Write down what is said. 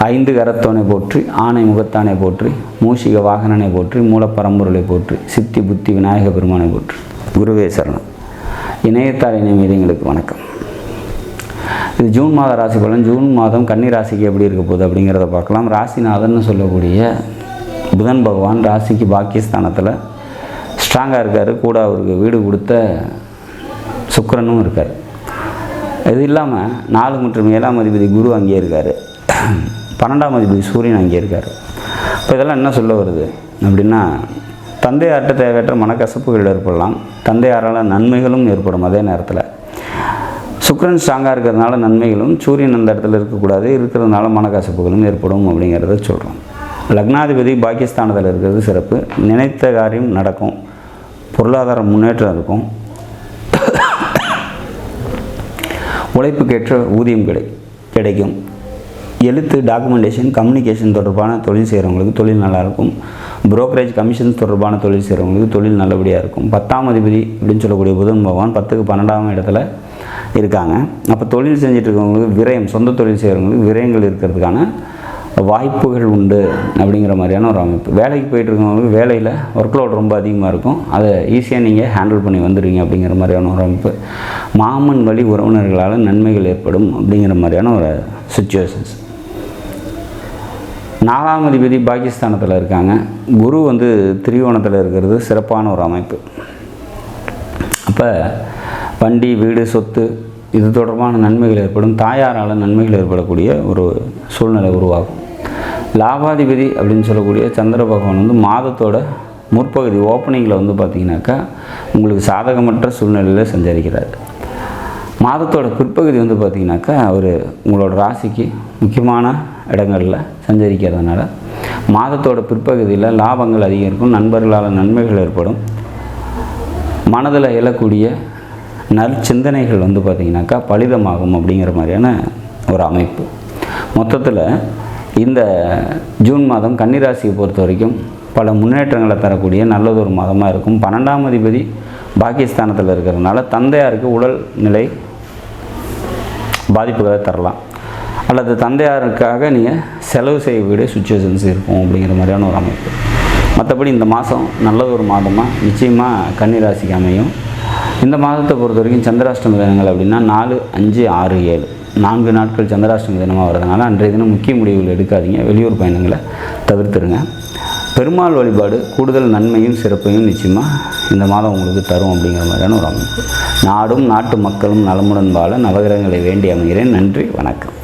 ஐந்து கரத்தோனை போற்றி, ஆணை முகத்தானை போற்றி, மூஷிக வாகனனை போற்றி, மூலப்பரம்பொருளை போற்றி, சித்தி புத்தி விநாயக பெருமானை போற்றி. குருவே சரணம். இணையத்தார் இணையங்களுக்கு வணக்கம். இது ஜூன் மாத ராசி பலன். ஜூன் மாதம் கன்னி ராசிக்கு எப்படி இருக்க போகுது அப்படிங்கிறத பார்க்கலாம். ராசிநாதன் சொல்லக்கூடிய புதன் பகவான் ராசிக்கு பாக்கியஸ்தானத்தில் ஸ்ட்ராங்காக இருக்கார். கூட அவருக்கு வீடு கொடுத்த சுக்கிரனும் இருக்கார். இது இல்லாமல் 4 மற்றும் 7ஆம் அதிபதி குரு அங்கே இருக்கார். 12ஆம் அதிபதி சூரியன் அங்கே இருக்கார். இப்போ இதெல்லாம் என்ன சொல்ல வருது அப்படின்னா, தந்தையார்கிட்ட தேவையற்ற மனக்கசப்புகள் ஏற்படலாம். தந்தையாரால் நன்மைகளும் ஏற்படும். அதே நேரத்தில் சுக்கிரன் ஸ்ட்ராங்காக இருக்கிறதுனால நன்மைகளும், சூரியன் அந்த இடத்துல இருக்கக்கூடாது, இருக்கிறதுனால மனக்கசப்புகளும் ஏற்படும் அப்படிங்கிறத சொல்கிறோம். லக்னாதிபதி பாகிஸ்தானத்தில் இருக்கிறது சிறப்பு. நினைத்த காரியம் நடக்கும். பொருளாதார முன்னேற்றம் இருக்கும். உழைப்புக்கேற்ற ஊதியம் கிடைக்கும். எழுத்து, டாக்குமெண்டேஷன், கம்யூனிகேஷன் தொடர்பான தொழில் செய்கிறவங்களுக்கு தொழில் நல்லாயிருக்கும். புரோக்கரேஜ், கமிஷன்ஸ் தொடர்பான தொழில் செய்கிறவங்களுக்கு தொழில் நல்லபடியாக இருக்கும். 10ஆம் அதிபதி அப்படின்னு சொல்லக்கூடிய புதன் பகவான் 10க்கு 12ஆம் இடத்துல இருக்காங்க. அப்போ தொழில் செஞ்சுட்டு இருக்கவங்களுக்கு விரயம், சொந்த தொழில் செய்கிறவங்களுக்கு விரயங்கள் இருக்கிறதுக்கான வாய்ப்புகள் உண்டு அப்படிங்கிற மாதிரியான ஒரு அமைப்பு. வேலைக்கு போயிட்டு இருக்கவங்களுக்கு வேலையில் ஒர்க் லோட் ரொம்ப அதிகமாக இருக்கும். அதை ஈஸியாக நீங்கள் ஹேண்டில் பண்ணி வந்துடுவீங்க அப்படிங்கிற மாதிரியான ஒரு அமைப்பு. மாமன் வழி உறவினர்களால் நன்மைகள் ஏற்படும் அப்படிங்கிற மாதிரியான ஒரு சுச்சுவேஷன்ஸ். 4ஆம் அதிபதி பாகிஸ்தானத்தில் இருக்காங்க. குரு திரிகோணத்தில் இருக்கிறது சிறப்பான ஒரு அமைப்பு. அப்போ வண்டி, வீடு, சொத்து இது தொடர்பான நன்மைகள் ஏற்படும். தாயாரால் நன்மைகள் ஏற்படக்கூடிய ஒரு சூழ்நிலை உருவாகும். லாபாதிபதி அப்படின்னு சொல்லக்கூடிய சந்திர பகவான் மாதத்தோட முற்பகுதி ஓப்பனிங்கில் பார்த்திங்கனாக்கா உங்களுக்கு சாதகமற்ற சூழ்நிலையில் சஞ்சரிக்கிறார். மாதத்தோட பிற்பகுதி பார்த்திங்கனாக்கா அவர் உங்களோட ராசிக்கு முக்கியமான இடங்களில் சஞ்சரிக்கிறதுனால மாதத்தோட பிற்பகுதியில் லாபங்கள் அதிகரிக்கும். நண்பர்களால் நன்மைகள் ஏற்படும். மனதில் எழக்கூடிய நற்சிந்தனைகள் பார்த்திங்கனாக்கா பலிதமாகும் அப்படிங்கிற மாதிரியான ஒரு அமைப்பு. மொத்தத்தில் இந்த ஜூன் மாதம் கன்னிராசியை பொறுத்த வரைக்கும் பல முன்னேற்றங்களை தரக்கூடிய நல்லதொரு மாதமாக இருக்கும். 12ஆம் அதிபதி பாகிஸ்தானத்தில் இருக்கிறதுனால தந்தையாருக்கு உடல் நிலை பாதிப்புகளை தரலாம், அல்லது தந்தையாருக்காக நீங்கள் செலவு செய்யக்கூடிய சுச்சுவேஷன்ஸ் இருக்கும் அப்படிங்கிற மாதிரியான ஒரு அமைப்பு. மற்றபடி இந்த மாதம் நல்லதொரு மாதமாக நிச்சயமாக கன்னிராசிக்கு அமையும். இந்த மாதத்தை பொறுத்த வரைக்கும் சந்திராஷ்டம தினங்கள் அப்படின்னா 4, 5, 6, 7 4 நாட்கள் சந்திராஷ்டம தினமாக வரதுனால அன்றைய தினம் முக்கிய முடிவுகள் எடுக்காதீங்க. வெளியூர் பயணங்களை தவிர்த்துருங்க. பெருமாள் வழிபாடு கூடுதல் நன்மையும் சிறப்பையும் நிச்சயமாக இந்த மாதம் உங்களுக்கு தரும் அப்படிங்கிற மாதிரியான ஒரு அமைப்பு. நாடும் நாட்டு மக்களும் நலமுடன் வாழ நவகிரகங்களை வேண்டி அமைகிறேன். நன்றி, வணக்கம்.